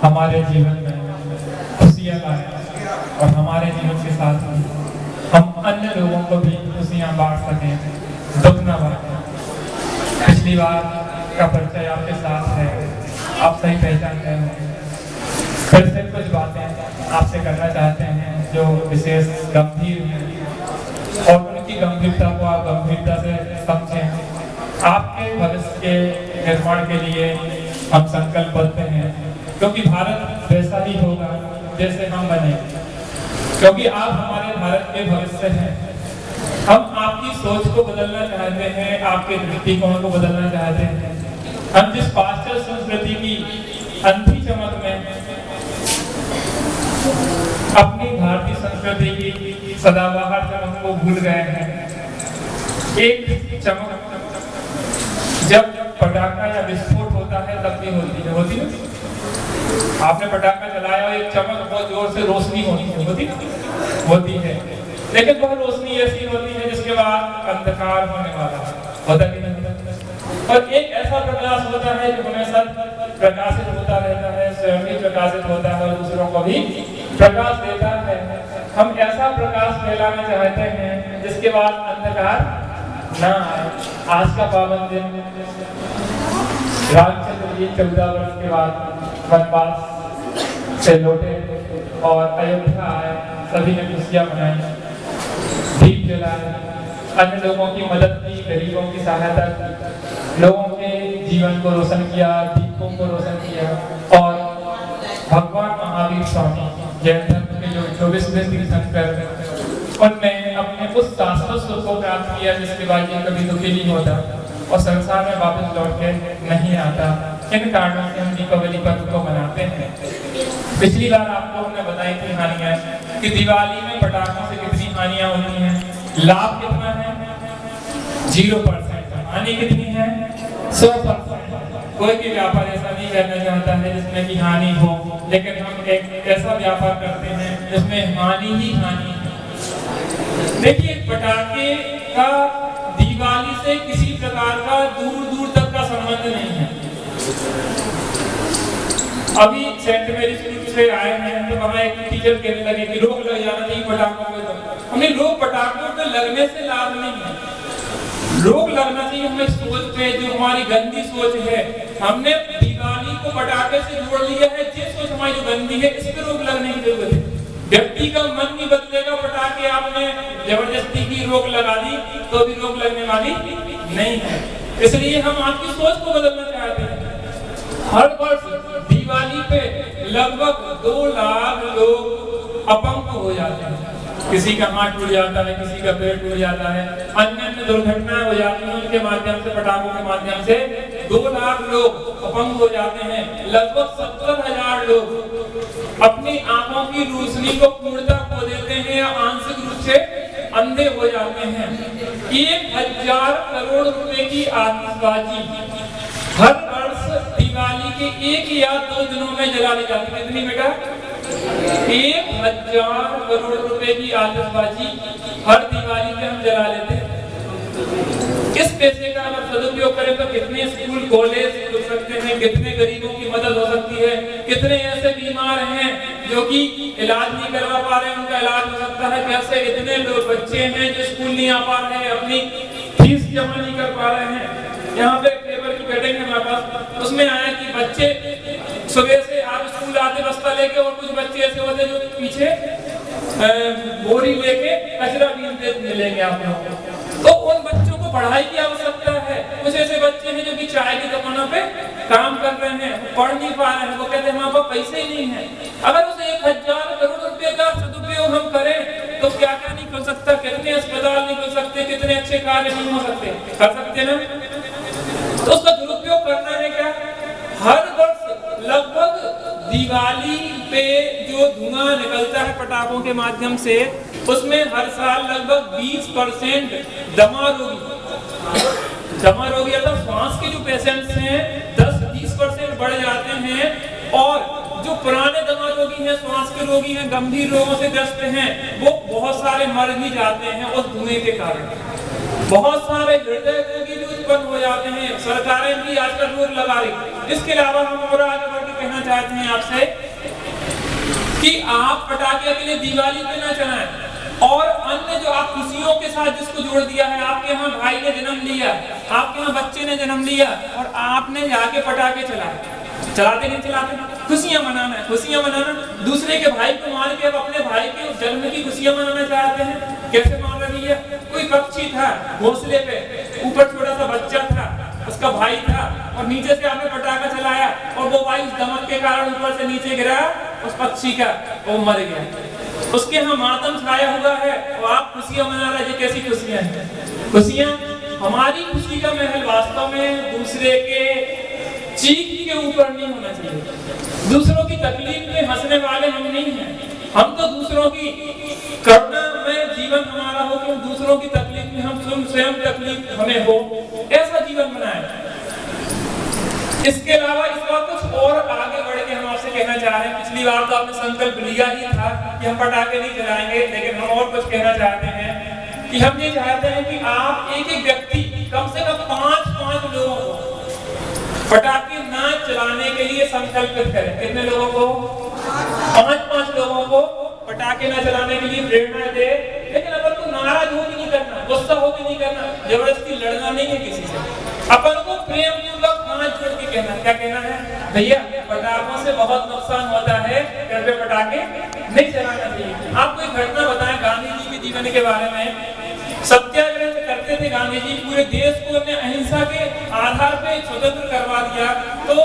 हमारे जीवन में खुशियाँ लाए और हमारे जीवन के साथ हम अन्य लोगों को भी खुशियाँ बांट सकें, दुख न बांटें। पिछली बार का परिचय आपके साथ है, आप सही पहचानते हैं। फिर से कुछ बातें आपसे करना चाहते हैं जो विशेष गंभीर हैं और उनकी गंभीरता को आप गंभीरता से समझें। आपके भविष्य के निर्माण के लिए हम संकल्पबद्ध हैं, क्योंकि भारत वैसा ही होगा जैसे हम बने, क्योंकि आप हमारे भारत के भविष्य हैं। हम आपकी सोच को बदलना चाहते हैं, आपके दृष्टिकोण को बदलना चाहते हैं। हम जिस पाश्चात्य संस्कृति की अंधी चमक में अपनी भारतीय संस्कृति की सदाबहार चमक को भूल गए हैं। एक चमक जब पटाखा या विस्फोट होता है तब भी होती है। आपने पटाखा चलाया और एक चमक बहुत जोर से रोशनी होती है, लेकिन वह रोशनी ऐसी होती है जिसके बाद अंधकार होने वाला होता नहीं। और एक ऐसा प्रकाश होता है जो हमेशा प्रकाशित होता रहता है, स्वयं भी प्रकाशित होता है और दूसरों को भी प्रकाश देता है। हम ऐसा प्रकाश फैलाना चाहते हैं जिसके बाद अंधकार ना आए। आज का पावन दिन रामचंद्र जी 14 वर्ष के बाद वनवास से लौटे और अयोध्या आए। सभी ने खुशियां मनाई, दीप जलाए, अन्य लोगों की मदद की, गरीबों की सहायता की, लोगों के जीवन को रोशन किया, दीपों को रोशन किया। और भगवान महावीर स्वामी जैन धर्म के जो 24वें तीर्थंकर, उनने अपने उस शाश्वत सुख को प्राप्त किया जिसके बाद ये कभी दुखी नहीं होता और संसार में वापस लौट के नहीं आता। इन कारणों से हम दीपावली पर्व को मनाते हैं। पिछली बार आपको हमने बताई थी हानियां कि दिवाली में पटाखों से कितनी हानियां होती हैं। लाभ कितना है? 0%। हानि कितनी है? 100%। कोई भी व्यापार ऐसा नहीं करना चाहता है जिसमें कि हानि हो, लेकिन हम एक ऐसा व्यापार करते हैं जिसमें हानि ही हानि है। देखिए, पटाखे का दिवाली से किसी प्रकार का दूर दूर तक का संबंध नहीं है। अभी सेंट मेरी स्कूल से आए हैं तो वहाँ एक टीचर कहने लगे कि रोक लग जाना चाहिए पटाखों को। हमें लोग पटाखों के लगने से लाभ नहीं है, रोक लगना चाहिए हमें सोच पे, जो हमारी गंदी सोच है। हमने दिवाली को पटाखे से जोड़ लिया है, जिस सोच हमारी जो गंदी है इस पे रोक लगने की जरूरत है। व्यक्ति का मन नहीं बदलेगा, पटाखे आपने जबरदस्ती की रोक लगा दी तो भी रोक लगने वाली नहीं है। इसलिए हम आपकी सोच को बदलना चाहते हैं। हर वर्ष दिवाली पे लगभग 2 लाख लोग अपंग हो जाते हैं। किसी का हाथ टूट जाता है, किसी का पैर टूट जाता है, अन्य दुर्घटनाएं हो जाती हैं। उनके माध्यम से, पटाखों के माध्यम से 2 लाख लोग अपंग हो जाते हैं। लगभग 70,000 लोग अपनी आंखों की रोशनी को पूर्णतः खो देते हैं या आंशिक रूप से अंधे हो जाते हैं। 1000 करोड़ रुपए की आतिशबाजी हर वर्ष दिवाली के 1 या 2 दिनों में जला दी जाती है। कितनी बेटा? 1000 करोड़ रुपए की आतिशबाजी हर दिवाली पे हम जला लेते हैं। इस पैसे का अगर सदुपयोग करें तो कितने स्कूल कॉलेज खुल सकते हैं, कितने गरीबों की मदद हो सकती है, कितने ऐसे बीमार हैं जो कि इलाज नहीं करवा पा रहे हैं, उनका इलाज हो सकता है। कैसे इतने लोग बच्चे हैं जो स्कूल नहीं आ पा रहे हैं, अपनी फीस जमा नहीं कर पा रहे हैं। यहाँ पे पेपर की बैठक है हमारे पास, उसमें आया कि बच्चे सुबह से आप स्कूल आते बस्ता लेके, और कुछ बच्चे ऐसे होते जो पीछे बोरी लेके कचरा बीनते मिलेंगे आप लोगों को। तो उन बच्चों को पढ़ाई की आवश्यकता है। कुछ ऐसे बच्चे हैं जो कि चाय की दुकानों पे काम कर रहे हैं, पढ़ नहीं पा रहे हैं, वो कहते हैं हमारे पास पैसे ही नहीं है। अगर उसे 1000 करोड़ रुपए का सदुपयोग हम करें तो क्या क्या नहीं कर सकता, कितने अस्पताल नहीं खुल सकते, कितने अच्छे कार्य नहीं हो सकते, कर सकते ना। तो उसका दुरुपयोग करना है क्या? हर वर्ष लगभग दिवाली पे जो धुआं निकलता है पटाखों के माध्यम से, उसमें हर साल लगभग 20% दमा रोगी अर्थात श्वास के जो पेशेंट्स हैं 10-20% बढ़ जाते हैं। और जो पुराने दमा रोगी हैं, श्वास के रोगी हैं, गंभीर रोगों से ग्रस्त हैं, वो बहुत सारे मर भी जाते हैं उस धुएं के कारण। बहुत सारे हृदय रोगी भी उत्पन्न हो जाते हैं। सरकारें भी आजकल रोक लगा रही। इसके अलावा हम और आगे बढ़ के कहना चाहते हैं आपसे कि आप पटाखे अकेले दिवाली पे ना चलाएं और अन्य जो आप खुशियों के साथ जिसको जोड़ दिया है, आपके यहाँ भाई ने जन्म लिया, आपके यहाँ बच्चे ने जन्म लिया और आपने जाके पटाखे चलाते नहीं चलाते, खुशियां मनाना है, खुशियां मनाना। दूसरे के भाई को मार के अब अपने भाई के उस जन्म की खुशियां मनाना चाहते हैं। कैसे मान रही है? कोई पक्षी था घोंसले पे, ऊपर छोटा सा बच्चा था, उसका भाई था और नीचे से आपने पटाखा चलाया और वो भाई उस दमक के कारण ऊपर से नीचे गिरा, उस पक्षी का वो मर गया, उसके यहाँ मातम छाया हुआ है और आप खुशियां मना रहे हैं। कैसी खुशियां हैं? खुशियां, हमारी खुशी का महल वास्तव में दूसरे के चीख के ऊपर नहीं होना चाहिए। दूसरों की तकलीफ में हंसने वाले हम नहीं हैं, हम तो दूसरों की करुणा में जीवन हमारा हो कि हम दूसरों की तकलीफ में हम स्वयं तकलीफ हमें हो, ऐसा जीवन बनाए। इसके अलावा इस बार कुछ और आगे बढ़ के हम आपसे कहना चाह रहे हैं। पिछली बार तो आपने संकल्प लिया ही था कि हम पटाखे नहीं चलाएंगे, लेकिन हम और कुछ कहना चाहते हैं कि हम ये चाहते हैं कि आप एक एक व्यक्ति कम से कम 5-5 लोगों को पटाखे ना चलाने के लिए संकल्पित करें। कितने लोगों को? 5-5 लोगों को पटाखे ना चलाने के लिए प्रेरणा दे। लेकिन अपन को नाराज हो भी नहीं करना, गुस्सा हो भी नहीं करना, जबरदस्ती लड़ना नहीं है किसी से। अपन को प्रेम पूर्वक हाथ जोड़ के कहना, क्या कहना है? भैया पटाखों से बहुत नुकसान होता है, घर पे पटाखे नहीं चलाना चाहिए। आपको एक घटना बताएं गांधी जी के जीवन के बारे में। सत्याग्रह करते थे गांधी जी, पूरे देश को अपने अहिंसा के आधार पे स्वतंत्र करवा दिया। तो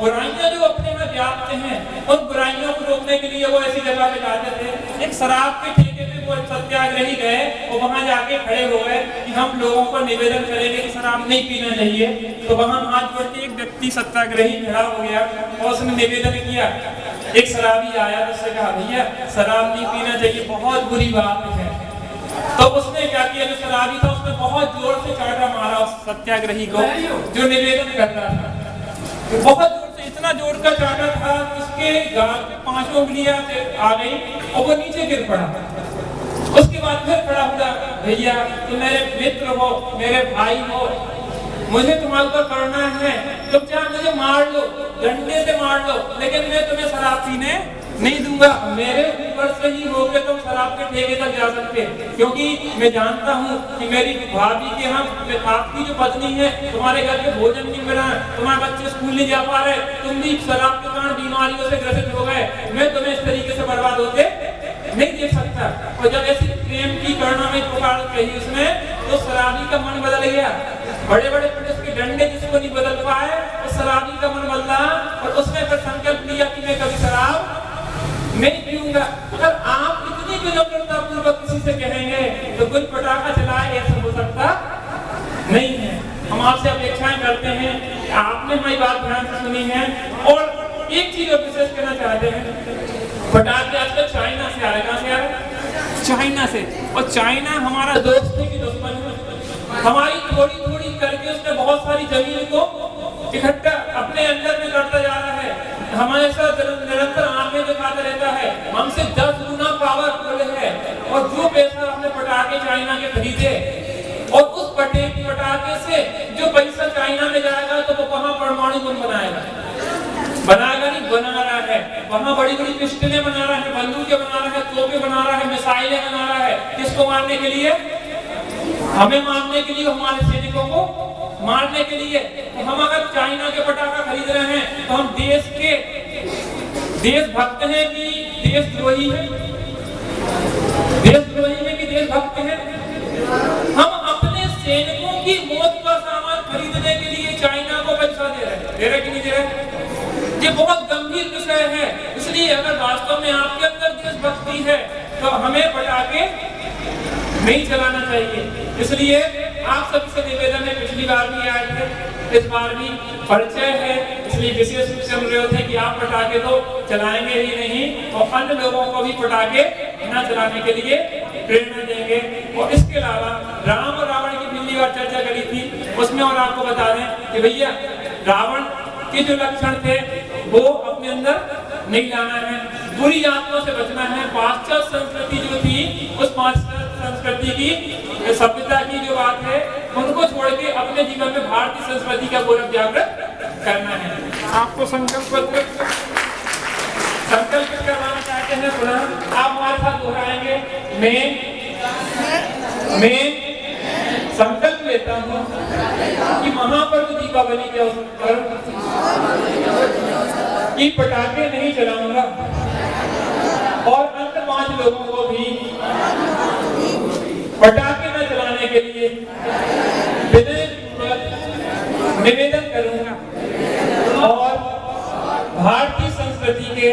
बुराइयां जो अपने में व्याप्त हैं, उन बुराइयों को रोकने के लिए वो ऐसी जगह पे जाते थे। एक शराब के ठेके पे वो सत्याग्रही गए और वहां जाके खड़े हो गए कि हम लोगों को निवेदन करेंगे कि शराब नहीं पीना चाहिए। तो वहां हाथ जोड़ के एक व्यक्ति सत्याग्रही खड़ा हो गया और उसने निवेदन किया। एक शराबी आया तो उससे कहा, भैया शराब नहीं पीना चाहिए, बहुत बुरी बात है। तो उसने क्या किया, जो शराबी था उसने बहुत जोर से चाटा मारा उस सत्याग्रही को जो निवेदन कर रहा था। बहुत जोर से, इतना जोर का चाटा था कि उसके गाल पे 5 उंगलियां आ गई और वो नीचे गिर पड़ा। उसके बाद फिर खड़ा हुआ, भैया तुम मेरे मित्र हो, मेरे भाई हो, मुझे तुम्हारे ऊपर करना है, तुम चाहे मुझे मार लो, डंडे से मार लो, लेकिन मैं तुम्हें शराब पीने नहीं दूंगा। मेरे ऊपर से ही होके तुम शराब के ठेके तक जा सकते, क्योंकि मैं जानता हूँ कि मेरी भाभी के हम आपकी जो पत्नी है, तुम्हारे घर के भोजन नहीं मिला, तुम्हारे बच्चे स्कूल नहीं जा पा रहे, तुम भी शराब के कारण बीमारियों से ग्रसित हो गए, मैं तुम्हें इस तरीके से बर्बाद होते नहीं देख सकता। और जब ऐसी प्रेम की करुणा में पुकार कही उसने, तो शराबी का मन बदल गया। बड़े बड़े पुलिस के डंडे जिसको नहीं बदल पाए, उस शराबी का मन बदला और उसने फिर संकल्प लिया कि मैं कभी शराब नहीं पीऊंगा। अगर आप इतनी विनम्रता पूर्वक किसी से कहेंगे तो कोई पटाखा चलाए, ऐसा हो सकता नहीं है। हम आपसे अपेक्षाएं करते हैं कि आपने हमारी बात ध्यान से सुनी है। और एक चीज और विशेष कहना चाहते हैं, पटाखे आजकल चाइना से आ रहे। कहां से आ रहे? चाइना से। और चाइना हमारा दोस्त है कि दुश्मन है? हमारी थोड़ी थोड़ी करके उसने बहुत सारी जमीन को इकट्ठा अपने अंदर में करता जा रहा है, हमारे साथ निरंतर आंखें दिखाता रहता है, हमसे 10 गुना पावरफुल है। और जो पैसा आपने पटाखे चाइना के खरीदे और उस पटाखे से जो पैसा चाइना में जाएगा तो वो वहां परमाणु बम बनाएगा नहीं, बना रहा है। वहां बड़ी बड़ी पिस्टलें बना रहा है, बंदूकें बना रहा है, तोपें बना रहा है, मिसाइलें बना रहा है। किसको मारने के लिए? हमें मारने के लिए, हमारे सैनिकों को मारने के लिए। तो हम अगर चाइना के पटाखा खरीद रहे हैं तो हम देशभक्त हैं कि देशद्रोही हैं? देशद्रोही हैं कि देशभक्त हैं? हम अपने सैनिकों की मौत का सामान खरीदने के लिए चाइना को पैसा दे रहे हैं कि नहीं दे रहे? ये बहुत गंभीर विषय है। इसलिए अगर वास्तव में आपके अंदर देशभक्ति है तो हमें पटाखे नहीं चलाना चाहिए। इसलिए आप सबसे निवेदन है, पिछली बार भी आए थे, इस बार भी परिचय है, इसलिए विशेष रूप से अनुरोध है कि आप पटाखे तो चलाएंगे ही नहीं और अन्य लोगों को भी पटाखे न चलाने के लिए प्रेरणा देंगे। और इसके अलावा राम और रावण की पिछली बार चर्चा करी थी, उसमें और आपको बता दें कि भैया रावण के जो लक्षण थे वो अपने अंदर नहीं लाना है, बुरी आत्माओं से बचना है। पाश्चात्य संस्कृति जो थी, उस पाश्चात्य संस्कृति की सभ्यता की जो बात है, उनको छोड़ के अपने जीवन में भारतीय संस्कृति का गौरव जागृत करना है। आपको संकल्प करवाना चाहते हैं पुनः आप हमारे साथ दोहराएंगे। मैं संकल्प लेता हूँ कि महापर्व दीपावली के अवसर पर कि पटाखे नहीं चलाऊंगा और अन्य 5 लोगों को भी पटाखे न चलाने के लिए निवेदन करूंगा और भारतीय संस्कृति के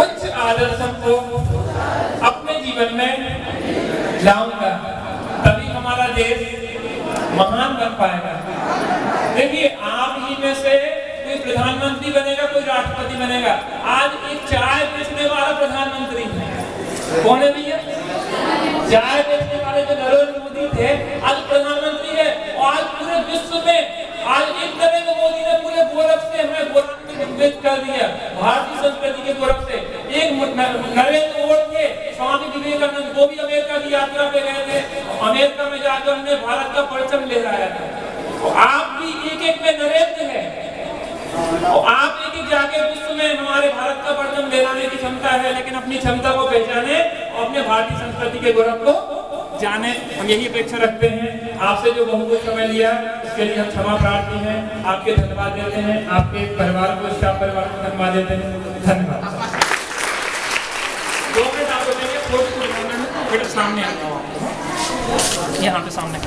उच्च आदर्शों को अपने जीवन में लाऊंगा, तभी हमारा देश महान बन पाएगा। देखिए, आप ही में से कोई प्रधानमंत्री बनेगा, कोई राष्ट्रपति बनेगा। आज एक चाय बेचने वाला प्रधानमंत्री है, कौन है भैया? चाय बेचने वाले जो नरेंद्र मोदी थे आज प्रधानमंत्री है। और आज पूरे विश्व में आज एक नरेंद्र मोदी ने पूरे गोरख से हमें गोरख कर दिया, भारतीय संस्कृति के गोरख से। एक नरेंद्र मोदी के स्वामी विवेकानंद, वो भी अमेरिका की यात्रा पे गए थे, अमेरिका में जाकर उन्होंने भारत का परचम लहराया था। तो आप भी एक में नरेंद्र है और आप एक जाके विश्व में हमारे भारत का परचम लहराने की क्षमता है, लेकिन अपनी क्षमता को पहचाने और अपने भारतीय संस्कृति के गौरव को जाने। हम यही अपेक्षा रखते हैं। आपसे जो बहुत समय लिया उसके लिए हम क्षमा प्रार्थी हैं, आपके धन्यवाद देते हैं, आपके परिवार को, स्टाफ परिवार को धन्यवाद देते हैं। धन्यवाद। 2 मिनट आपको देंगे, फोटो सामने आता हूँ, यहाँ पे सामने।